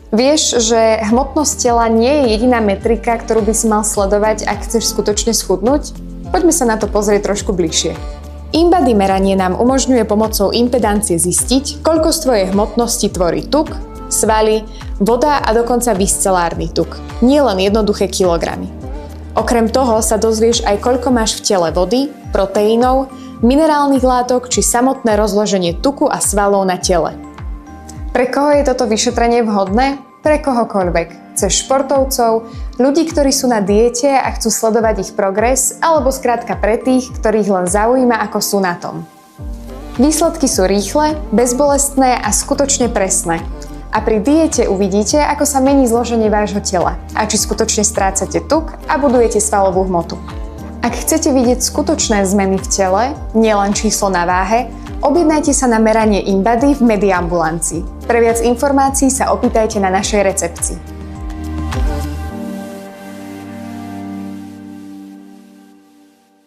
Vieš, že hmotnosť tela nie je jediná metrika, ktorú by si mal sledovať, ak chceš skutočne schudnúť? Poďme sa na to pozrieť trošku bližšie. InBody meranie nám umožňuje pomocou impedancie zistiť, koľko z tvojej hmotnosti tvorí tuk, svaly, voda a dokonca viscelárny tuk, nie len jednoduché kilogramy. Okrem toho sa dozvieš aj koľko máš v tele vody, proteínov, minerálnych látok či samotné rozloženie tuku a svalov na tele. Pre koho je toto vyšetrenie vhodné? Pre kohokoľvek. Chceš športovcov, ľudí, ktorí sú na diete a chcú sledovať ich progres, alebo skrátka pre tých, ktorých len zaujíma, ako sú na tom. Výsledky sú rýchle, bezbolestné a skutočne presné. A pri diete uvidíte, ako sa mení zloženie vášho tela a či skutočne strácate tuk a budujete svalovú hmotu. Ak chcete vidieť skutočné zmeny v tele, nielen číslo na váhe, objednajte sa na meranie InBody v Mediambulancii. Pre viac informácií sa opýtajte na našej recepcii.